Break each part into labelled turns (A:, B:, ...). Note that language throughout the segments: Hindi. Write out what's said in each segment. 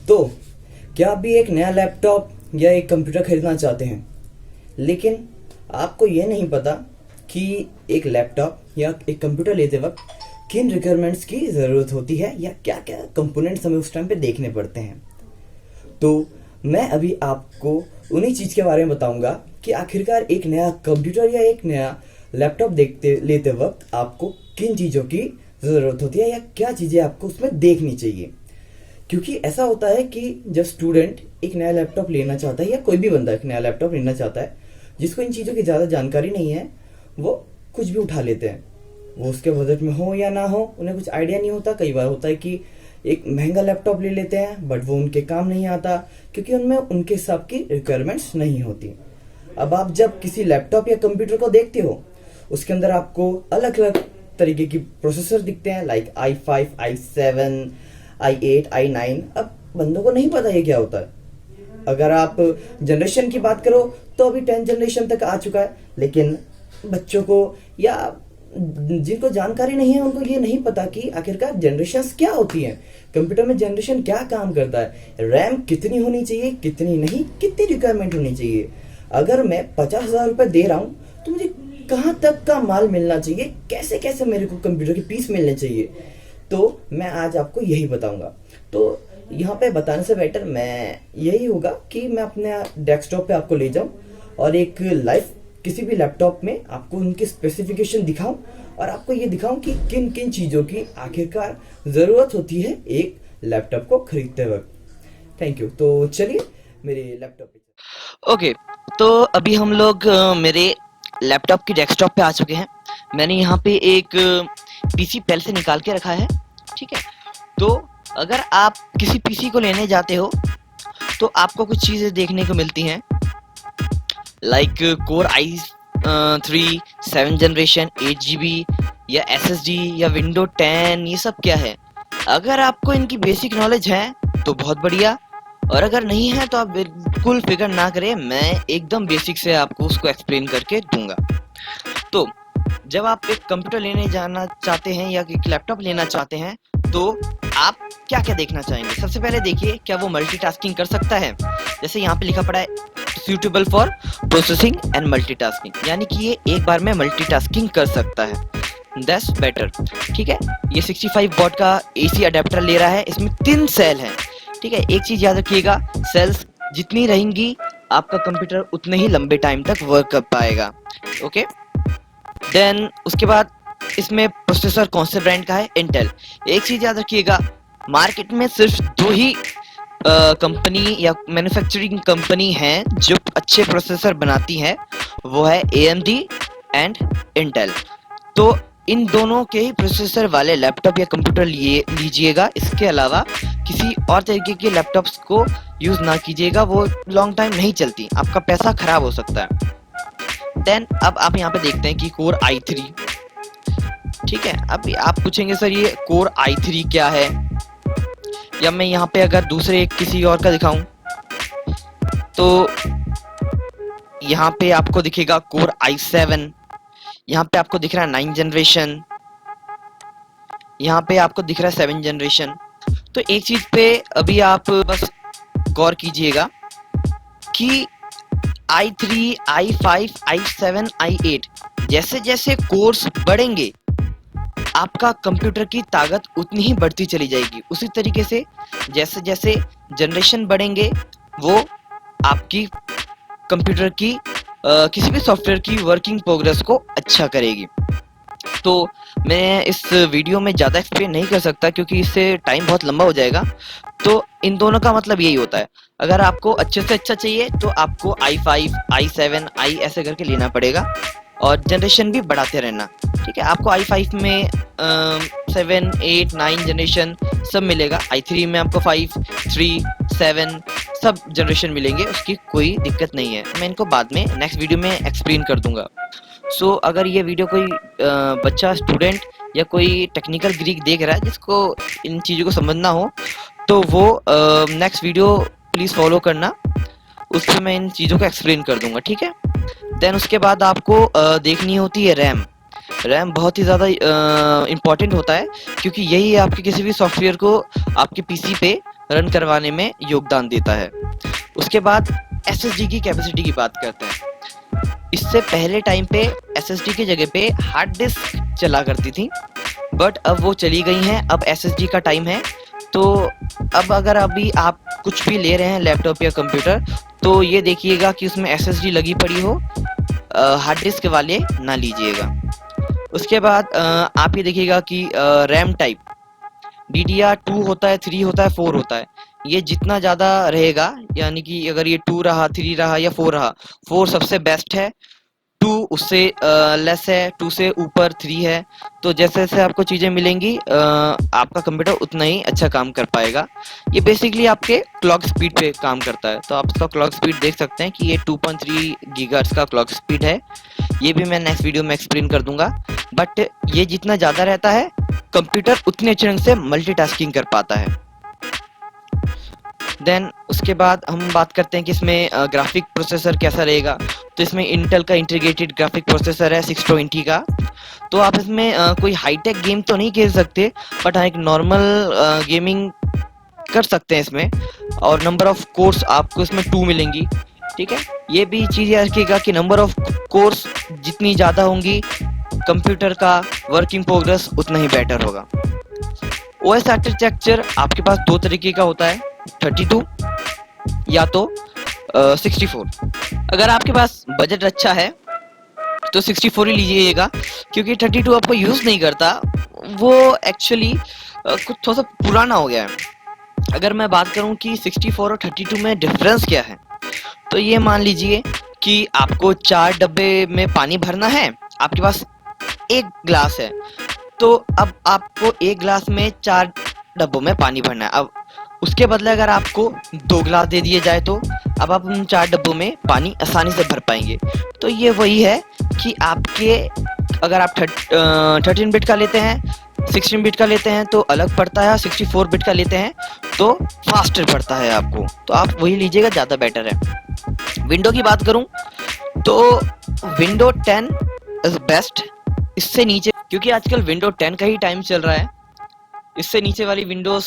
A: तो क्या आप भी एक नया लैपटॉप या एक कंप्यूटर खरीदना चाहते हैं, लेकिन आपको ये नहीं पता कि एक लैपटॉप या एक कंप्यूटर लेते वक्त किन रिक्वायरमेंट्स की ज़रूरत होती है या क्या क्या कंपोनेंट्स हमें उस टाइम पे देखने पड़ते हैं। तो मैं अभी आपको उन्हीं चीज़ के बारे में बताऊंगा कि आखिरकार एक नया कंप्यूटर या एक नया लैपटॉप लेते वक्त आपको किन चीज़ों की ज़रूरत होती है या क्या चीज़ें आपको उसमें देखनी चाहिए। क्योंकि ऐसा होता है कि जब स्टूडेंट एक नया लैपटॉप लेना चाहता है या कोई भी बंदा एक नया लैपटॉप लेना चाहता है, जिसको इन चीज़ों की ज़्यादा जानकारी नहीं है, वो कुछ भी उठा लेते हैं। वो उसके बजट में हो या ना हो, उन्हें कुछ आइडिया नहीं होता। कई बार होता है कि एक महंगा लैपटॉप ले लेते हैं बट वो उनके काम नहीं आता, क्योंकि उनमें उनके हिसाब की रिक्वायरमेंट्स नहीं होती। अब आप जब किसी लैपटॉप या कंप्यूटर को देखते हो, उसके अंदर आपको अलग अलग तरीके की प्रोसेसर दिखते हैं, like i5, i7, i8, i9। अब बंदों को नहीं पता ये क्या होता है। अगर आप जनरेशन की बात करो तो अभी 10 जनरेशन तक आ चुका है, लेकिन बच्चों को या जिनको जानकारी नहीं है उनको ये नहीं पता कि आखिरकार जनरेशन्स क्या होती हैं, कंप्यूटर में जनरेशन क्या काम करता है, रैम कितनी होनी चाहिए, कितनी नहीं, कितनी रिक्वायरमेंट होनी चाहिए। अगर मैं 50,000 रुपये दे रहा हूँ तो मुझे कहाँ तक का माल मिलना चाहिए, कैसे कैसे मेरे को कंप्यूटर के पीस मिलने चाहिए, तो मैं आज आपको यही बताऊंगा। तो यहाँ पे बताने से बेटर मैं यही होगा कि मैं अपने डेस्कटॉप पे आपको ले जाऊं और एक लाइव किसी भी लैपटॉप में आपको उनकी स्पेसिफिकेशन दिखाऊं और आपको ये दिखाऊं कि किन किन चीज़ों की आखिरकार ज़रूरत होती है एक लैपटॉप को खरीदते वक्त। Thank you. तो चलिए मेरे लैपटॉप पे।
B: ओके, तो अभी हम लोग मेरे लैपटॉप की डेस्कटॉप पे आ चुके हैं। मैंने यहाँ पे एक पीसी पहले से निकाल के रखा है, ठीक है। तो अगर आप किसी पीसी को लेने जाते हो तो आपको कुछ चीज़ें देखने को मिलती हैं, like core i3 7 generation 8 GB या SSD या विंडो 10, ये सब क्या है। अगर आपको इनकी बेसिक नॉलेज है तो बहुत बढ़िया, और अगर नहीं है तो आप बिल्कुल फिक्र ना करें, मैं एकदम बेसिक से आपको उसको एक्सप्लेन करके दूंगा। तो जब आप एक कंप्यूटर लेने जाना चाहते हैं या एक लैपटॉप लेना चाहते हैं तो आप क्या क्या देखना चाहेंगे। सबसे पहले देखिए क्या वो मल्टीटास्किंग कर सकता है। जैसे यहाँ पे लिखा पड़ा है suitable for processing and multitasking, यानी कि ये एक बार में मल्टीटास्किंग कर सकता है, दैट्स बेटर, ठीक है। ये 65 वॉट का AC अडेप्टर ले रहा है, इसमें 3 सेल हैं, ठीक है। एक चीज याद रखिएगा, सेल्स जितनी रहेंगी आपका कंप्यूटर उतने ही लंबे टाइम तक वर्क कर पाएगा, ओके। देन उसके बाद इसमें प्रोसेसर कौन से ब्रांड का है, इंटेल। एक चीज याद रखिएगा, मार्केट में सिर्फ 2 ही कंपनी या मैन्युफैक्चरिंग कंपनी है जो अच्छे प्रोसेसर बनाती है, वो है AMD एंड इंटेल। तो इन दोनों के ही प्रोसेसर वाले लैपटॉप या कंप्यूटर लीजिएगा। इसके अलावा किसी और तरीके के लैपटॉप्स को यूज ना कीजिएगा, वो लॉन्ग टाइम नहीं चलती, आपका पैसा खराब हो सकता है। देन अब आप यहाँ पे देखते हैं कि कोर i3, ठीक है। अब आप पूछेंगे सर ये कोर i3 क्या है, या मैं यहाँ पे अगर दूसरे किसी और का दिखाऊं तो यहाँ पे आपको दिखेगा कोर i7, यहाँ पे आपको दिख रहा है 9 जनरेशन, यहाँ पे आपको दिख रहा है 7 जनरेशन। तो एक चीज पे अभी आप बस गौर कीजिएगा कि i3, i5, i7, i8 जैसे जैसे कोर्स बढ़ेंगे आपका कंप्यूटर की ताकत उतनी ही बढ़ती चली जाएगी। उसी तरीके से जैसे जैसे जनरेशन बढ़ेंगे वो आपकी कंप्यूटर की किसी भी सॉफ्टवेयर की वर्किंग प्रोग्रेस को अच्छा करेगी। तो मैं इस वीडियो में ज़्यादा एक्सप्लेन नहीं कर सकता क्योंकि इससे टाइम बहुत लंबा हो जाएगा। तो इन दोनों का मतलब यही होता है, अगर आपको अच्छे से अच्छा चाहिए तो आपको i5, i7, i ऐसे करके लेना पड़ेगा और जनरेशन भी बढ़ाते रहना, ठीक है। आपको i5 में 7, 8, 9 जनरेशन सब मिलेगा, i3 में आपको 5, 3, 7 सब जनरेशन मिलेंगे, उसकी कोई दिक्कत नहीं है। मैं इनको बाद में नेक्स्ट वीडियो में एक्सप्लेन कर दूंगा। सो अगर ये वीडियो कोई बच्चा, स्टूडेंट या कोई टेक्निकल ग्रीक देख रहा है जिसको इन चीज़ों को समझना हो तो वो नेक्स्ट वीडियो प्लीज़ फॉलो करना, उसमें मैं इन चीज़ों को एक्सप्लेन कर दूंगा, ठीक है। देन उसके बाद आपको देखनी होती है रैम। रैम बहुत ही ज़्यादा इम्पॉर्टेंट होता है क्योंकि यही आपके किसी भी सॉफ्टवेयर को आपके पीसी पे रन करवाने में योगदान देता है। उसके बाद SSD की कैपेसिटी की बात करते हैं। इससे पहले टाइम पे SSD की जगह पे हार्ड डिस्क चला करती थी, बट अब वो चली गई हैं, अब SSD का टाइम है। तो अब अगर अभी आप कुछ भी ले रहे हैं लैपटॉप या कंप्यूटर, तो ये देखिएगा कि उसमें SSD लगी पड़ी हो, हार्ड डिस्क वाले ना लीजिएगा। उसके बाद आप ये देखिएगा कि रैम टाइप DDR2 होता है, 3 होता है, 4 होता है। ये जितना ज़्यादा रहेगा, यानी कि अगर ये 2 रहा, 3 रहा या 4 रहा, 4 सबसे बेस्ट है, 2 उससे लेस है, 2 से ऊपर 3 है। तो जैसे जैसे आपको चीज़ें मिलेंगी आपका कंप्यूटर उतना ही अच्छा काम कर पाएगा। ये बेसिकली आपके क्लॉक स्पीड पे काम करता है। तो आप इसका क्लॉक स्पीड देख सकते हैं कि ये 2.3 गीगाहर्ट्ज का क्लॉक स्पीड है। ये भी मैं नेक्स्ट वीडियो में एक्सप्लेन कर दूंगा। बट ये जितना ज़्यादा रहता है, कंप्यूटर उतने अच्छे ढंग से मल्टीटास्किंग कर पाता है। देन उसके बाद हम बात करते हैं कि इसमें ग्राफिक प्रोसेसर कैसा रहेगा। तो इसमें इंटेल का इंटीग्रेटेड ग्राफिक प्रोसेसर है 620 का। तो आप इसमें कोई हाईटेक गेम तो नहीं खेल सकते, बट हाँ एक नॉर्मल गेमिंग कर सकते हैं इसमें। और नंबर ऑफ कोर्स आपको इसमें 2 मिलेंगी, ठीक है। ये भी चीज़ याद रखिएगा कि नंबर ऑफ कोर्स जितनी ज़्यादा होंगी, कंप्यूटर का वर्किंग प्रोग्रेस उतना ही बेटर होगा। OS आर्किटेक्चर आपके पास 2 तरीके का होता है, 32 या तो 64। अगर आपके पास बजट अच्छा है तो 64 ही लीजिएगा, क्योंकि 32 आपको यूज़ नहीं करता, वो एक्चुअली कुछ थोड़ा सा पुराना हो गया है। अगर मैं बात करूं कि 64 और 32 में डिफरेंस क्या है, तो ये मान लीजिए कि आपको 4 डब्बे में पानी भरना है, आपके पास 1 ग्लास है, तो अब आपको 1 ग्लास में 4 डब्बों में पानी भरना है। अब उसके बदले अगर आपको 2 ग्लास दे दिए जाए, तो अब आप उन 4 डब्बों में पानी आसानी से भर पाएंगे। तो ये वही है कि आपके अगर आप 13 बिट का लेते हैं, 16 बिट का लेते हैं तो अलग पड़ता है, 64 बिट का लेते हैं तो फास्टर पड़ता है आपको। तो आप वही लीजिएगा, ज़्यादा बेटर है। विंडो की बात करूं तो विंडो 10 इज बेस्ट। इससे नीचे, क्योंकि आजकल विंडो 10 का ही टाइम चल रहा है, इससे नीचे वाली विंडोज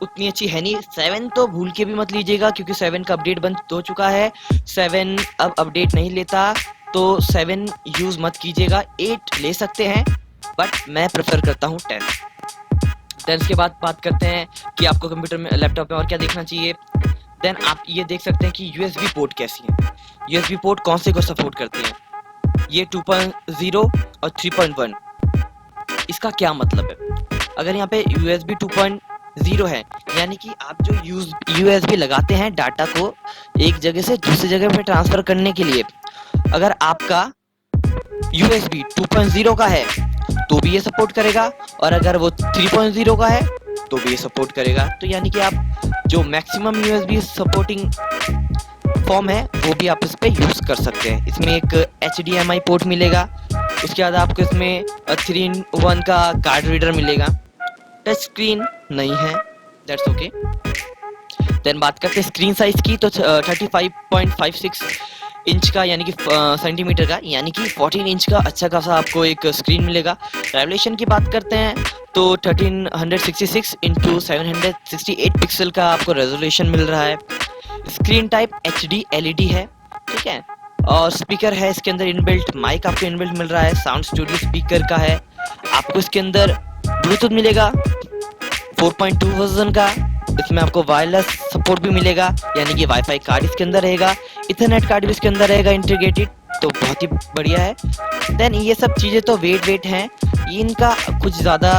B: उतनी अच्छी है नहीं। 7 तो भूल के भी मत लीजिएगा, क्योंकि 7 का अपडेट बंद हो चुका है। 7 अब अपडेट नहीं लेता, तो 7 यूज़ मत कीजिएगा। 8 ले सकते हैं, बट मैं प्रेफर करता हूँ 10। देन इसके बाद बात करते हैं कि आपको कंप्यूटर में, लैपटॉप में और क्या देखना चाहिए। देन आप ये देख सकते हैं कि USB पोर्ट कैसी है। USB पोर्ट कौन से को सपोर्ट करती है। ये 2.0 और 3.1। इसका क्या मतलब है? अगर यहाँ पे USB 2.0 है, यानी कि आप जो USB लगाते हैं डाटा को एक जगह से दूसरी जगह पे ट्रांसफर करने के लिए, अगर आपका USB 2.0 का है तो भी ये सपोर्ट करेगा, और अगर वो 3.0 का है तो भी ये सपोर्ट करेगा। तो यानी कि आप जो मैक्सिमम USB सपोर्टिंग फॉर्म है वो भी आप इस पे यूज़ कर सकते हैं। इसमें एक HDMI पोर्ट मिलेगा, उसके बाद आपको इसमें 3-in-1 का कार्ड रीडर मिलेगा। टच स्क्रीन नहीं है, दैट्स ओके। देन बात करते हैं स्क्रीन साइज की, तो 35.56 इंच का, यानी कि सेंटीमीटर का, यानी कि 14 इंच का अच्छा खासा आपको एक स्क्रीन मिलेगा। रेजोल्यूशन की बात करते हैं तो 1366 इंटू 768 पिक्सल का आपको रेजोल्यूशन मिल रहा है। स्क्रीन टाइप HD LED है, ठीक है। और स्पीकर है इसके अंदर इनबिल्ट, माइक आपको इनबिल्ट मिल रहा है, साउंड स्टूडियो स्पीकर का है। आपको इसके अंदर ब्लूटूथ मिलेगा 4.2 वर्जन का। इसमें आपको वायरलेस सपोर्ट भी मिलेगा, यानी कि वाईफाई कार्ड इसके अंदर रहेगा, इथरनेट कार्ड भी इसके अंदर रहेगा इंटीग्रेटेड, तो बहुत ही बढ़िया है। देन ये सब चीज़ें तो वेट हैं, इनका कुछ ज़्यादा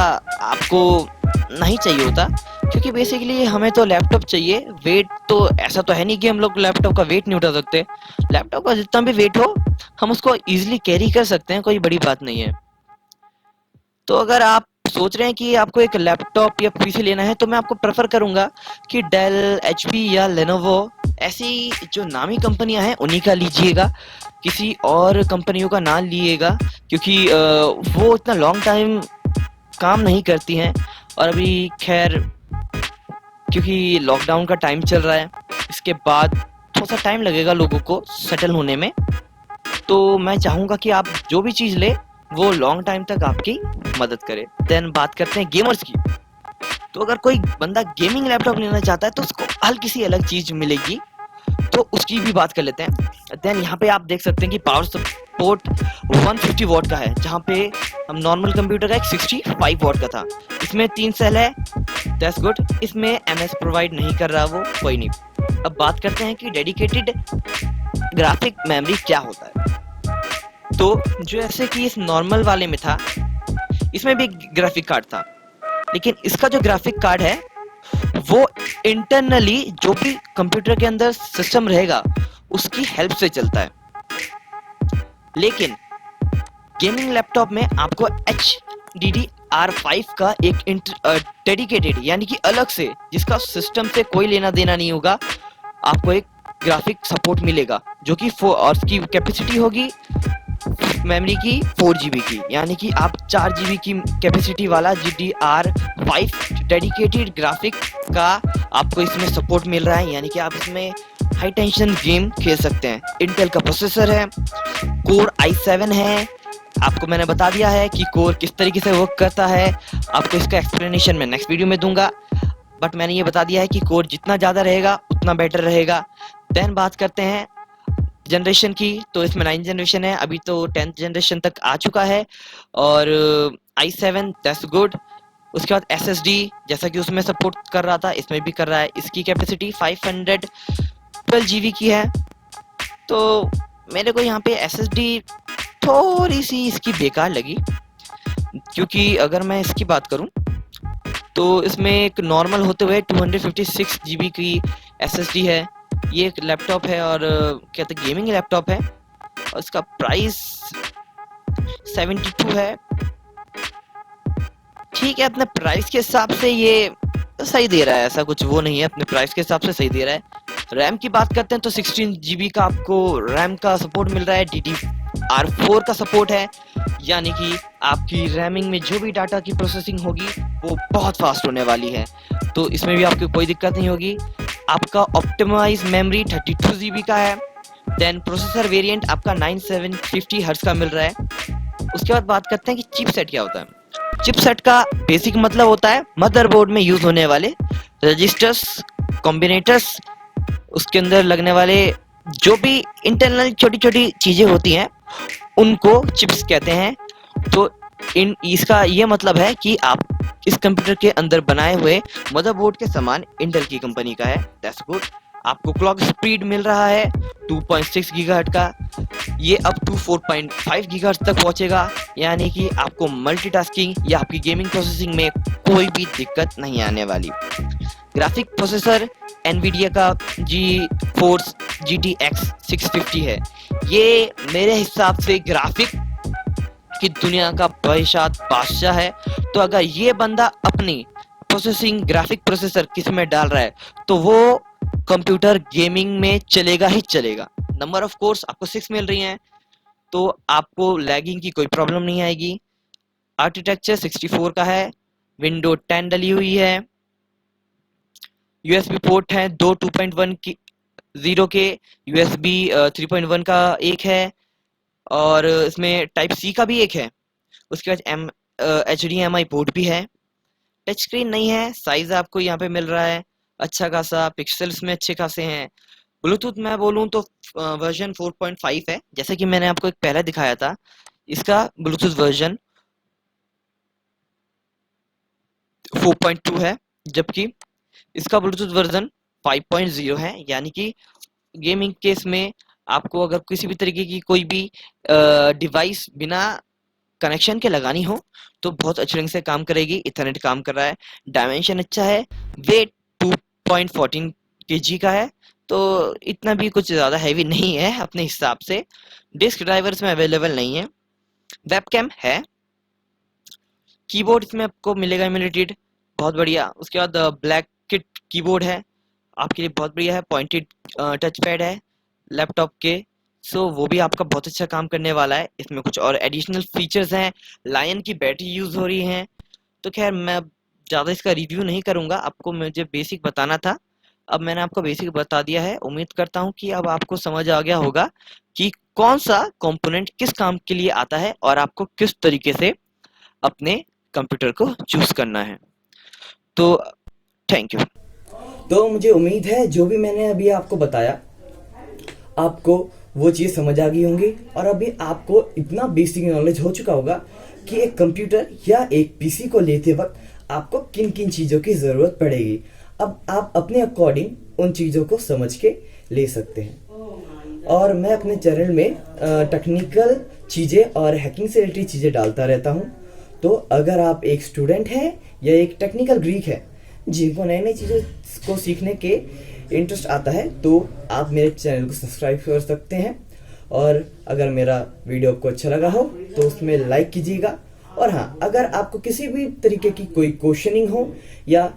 B: आपको नहीं चाहिए होता, क्योंकि बेसिकली हमें तो लैपटॉप चाहिए। वेट तो ऐसा तो है नहीं कि हम लोग लैपटॉप का वेट नहीं उठा सकते। लैपटॉप का जितना भी वेट हो हम उसको ईजिली कैरी कर सकते हैं, कोई बड़ी बात नहीं है। तो अगर आप सोच रहे हैं कि आपको एक लैपटॉप या पीसी लेना है, तो मैं आपको प्रेफर करूंगा कि डेल, HP या लेनोवो, ऐसी जो नामी कंपनियां हैं उन्हीं का लीजिएगा। किसी और कंपनियों का ना लीजिएगा, क्योंकि वो इतना लॉन्ग टाइम काम नहीं करती हैं। और अभी खैर क्योंकि लॉकडाउन का टाइम चल रहा है, इसके बाद थोड़ा सा टाइम लगेगा लोगों को सेटल होने में। तो मैं चाहूँगा कि आप जो भी चीज़ ले वो लॉन्ग टाइम तक आपकी मदद करे। देन बात करते हैं गेमर्स की। तो अगर कोई बंदा गेमिंग लैपटॉप लेना चाहता है तो उसको हल्की सी अलग चीज मिलेगी, तो उसकी भी बात कर लेते हैं। देन यहाँ पे आप देख सकते हैं कि पावर सपोर्ट 150 वॉट का है, जहाँ पे हम नॉर्मल कंप्यूटर का एक 65 वॉट का था। इसमें 3 सेल है, दैट्स गुड। इसमें एमएस प्रोवाइड नहीं कर रहा, वो कोई नहीं। अब बात करते हैं कि डेडिकेटेड ग्राफिक मेमोरी क्या होता है। तो जो ऐसे कि इस नॉर्मल वाले में था, इसमें भी ग्राफिक कार्ड था, लेकिन इसका जो ग्राफिक कार्ड है वो इंटरनली जो भी कंप्यूटर के अंदर सिस्टम रहेगा उसकी हेल्प से चलता है। लेकिन गेमिंग लैपटॉप में आपको HDD+R5 का एक डेडिकेटेड यानी कि अलग से, जिसका सिस्टम से कोई लेना देना नहीं होगा, आपको एक ग्राफिक सपोर्ट मिलेगा, जो कि और उसकी कैपेसिटी होगी मेमोरी की 4 GB की, यानी कि आप 4 GB की कैपेसिटी वाला GDDR5 डेडिकेटेड ग्राफिक का आपको इसमें सपोर्ट मिल रहा है, यानी कि आप इसमें हाई टेंशन गेम खेल सकते हैं। इंटेल का प्रोसेसर है, कोर i7 है। आपको मैंने बता दिया है कि कोर किस तरीके से वर्क करता है, आपको इसका एक्सप्लेनेशन मैं नेक्स्ट वीडियो में दूंगा, बट मैंने ये बता दिया है कि कोर जितना ज़्यादा रहेगा उतना बेटर रहेगा। देन बात करते हैं जनरेशन की, तो इसमें 9th जनरेशन है, अभी तो 10th जनरेशन तक आ चुका है, और i7 दैट्स गुड। उसके बाद SSD जैसा कि उसमें सपोर्ट कर रहा था इसमें भी कर रहा है। इसकी कैपेसिटी 512 GB की है। तो मेरे को यहाँ पे SSD थोड़ी सी इसकी बेकार लगी, क्योंकि अगर मैं इसकी बात करूँ तो इसमें एक नॉर्मल होते हुए 256 GB की SSD है। ये एक लैपटॉप है और कहते गेमिंग लैपटॉप है, और इसका प्राइस 72 है। ठीक है, अपने प्राइस के हिसाब से ये सही दे रहा है, ऐसा कुछ वो नहीं है, अपने प्राइस के हिसाब से सही दे रहा है। रैम की बात करते हैं तो 16 GB का आपको रैम का सपोर्ट मिल रहा है, DDR4 का सपोर्ट है, यानी कि आपकी रैमिंग में जो भी डाटा की प्रोसेसिंग होगी वो बहुत फास्ट होने वाली है, तो इसमें भी आपको कोई दिक्कत नहीं होगी। आपका ऑप्टिमाइज मेमोरी 32 GB का है। देन प्रोसेसर वेरिएंट आपका 9750 हर्ट्ज का मिल रहा है। उसके बाद बात करते हैं कि चिपसेट क्या होता है। चिपसेट का बेसिक मतलब होता है मदरबोर्ड में यूज होने वाले रजिस्टर्स, कॉम्बिनेटर्स, उसके अंदर लगने वाले जो भी इंटरनल छोटी छोटी चीजें होती हैं उनको चिप्स कहते हैं। तो इसका ये मतलब है कि आप इस कंप्यूटर के अंदर बनाए हुए मदरबोर्ड के समान इंटेल की कंपनी का है, दैट्स गुड। आपको क्लॉक स्पीड मिल रहा है 2.6 गीगाहर्ट्ज का, ये अब टू 4.5 गीगाहर्ट्ज तक पहुंचेगा, यानी कि आपको मल्टीटास्किंग या आपकी गेमिंग प्रोसेसिंग में कोई भी दिक्कत नहीं आने वाली। ग्राफिक प्रोसेसर एनवीडिया का GeForce GTX 650 है। ये मेरे हिसाब से ग्राफिक की दुनिया का बादशाह है। तो अगर ये बंदा अपनी प्रोसेसिंग ग्राफिक प्रोसेसर किस में डाल रहा है तो वो कंप्यूटर गेमिंग में चलेगा ही चलेगा। नंबर ऑफ कोर्स आपको 6 मिल रही हैं, तो आपको लैगिंग की कोई प्रॉब्लम नहीं आएगी। आर्किटेक्चर 64 का है, विंडो 10 डली हुई है, USB पोर्ट है 2 2.1 की 0 के, USB 3.1 का एक है, और इसमें टाइप C का भी एक है। उसके बाद HDMI पोर्ट भी है। टच स्क्रीन नहीं है, साइज आपको यहाँ पे मिल रहा है अच्छा खासा, पिक्सल्स में अच्छे खासे हैं। ब्लूटूथ मैं बोलूँ तो वर्जन 4.5 है, जैसे कि मैंने आपको एक पहले दिखाया था। इसका ब्लूटूथ वर्जन 4.2 है, जबकि इसका ब्लूटूथ वर्जन 5.0 है, यानी कि गेमिंग केस में आपको अगर किसी भी तरीके की कोई भी डिवाइस बिना कनेक्शन के लगानी हो तो बहुत अच्छे ढंग से काम करेगी। इथरनेट काम कर रहा है, डायमेंशन अच्छा है, वेट 2.14 kg का है, तो इतना भी कुछ ज़्यादा हैवी नहीं है अपने हिसाब से। डिस्क ड्राइवर्स में अवेलेबल नहीं है। वेबकैम है, कीबोर्ड इसमें आपको मिलेगा इम्यूनिटेड, बहुत बढ़िया। उसके बाद ब्लैक किट कीबोर्ड है, आपके लिए बहुत बढ़िया है। पॉइंटेड टच पैड है लैपटॉप के, सो वो भी आपका बहुत अच्छा काम करने वाला है। इसमें कुछ और एडिशनल फीचर्स हैं, लायन की बैटरी यूज हो रही है। तो खैर मैं ज़्यादा इसका रिव्यू नहीं करूँगा, आपको मुझे बेसिक बताना था, अब मैंने आपको बेसिक बता दिया है। उम्मीद करता हूँ कि अब आपको समझ आ गया होगा कि कौन सा कंपोनेंट किस काम के लिए आता है और आपको किस तरीके से अपने कंप्यूटर को चूज करना है। तो थैंक यू।
A: तो मुझे उम्मीद है जो भी मैंने अभी आपको बताया आपको वो चीज़ समझ आ गई होंगी, और अभी आपको इतना बेसिक नॉलेज हो चुका होगा कि एक कंप्यूटर या एक पीसी को लेते वक्त आपको किन किन चीज़ों की ज़रूरत पड़ेगी। अब आप अपने अकॉर्डिंग उन चीज़ों को समझ के ले सकते हैं। और मैं अपने चैनल में टेक्निकल चीज़ें और हैकिंग से रिलेटेड चीज़ें डालता रहता हूँ। तो अगर आप एक स्टूडेंट हैं या एक टेक्निकल ग्रीक है जिनको नई नई चीज़ों को सीखने के इंटरेस्ट आता है, तो आप मेरे चैनल को सब्सक्राइब कर सकते हैं। और अगर मेरा वीडियो आपको अच्छा लगा हो तो उसमें लाइक कीजिएगा। और हाँ, अगर आपको किसी भी तरीके की कोई क्वेश्चनिंग हो या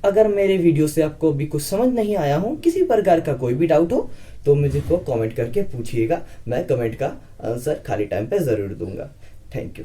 A: अगर मेरे वीडियो से आपको भी कुछ समझ नहीं आया हो, किसी प्रकार का कोई भी डाउट हो, तो मुझे को कमेंट करके पूछिएगा। मैं कमेंट का आंसर खाली टाइम पे ज़रूर दूंगा। Thank you.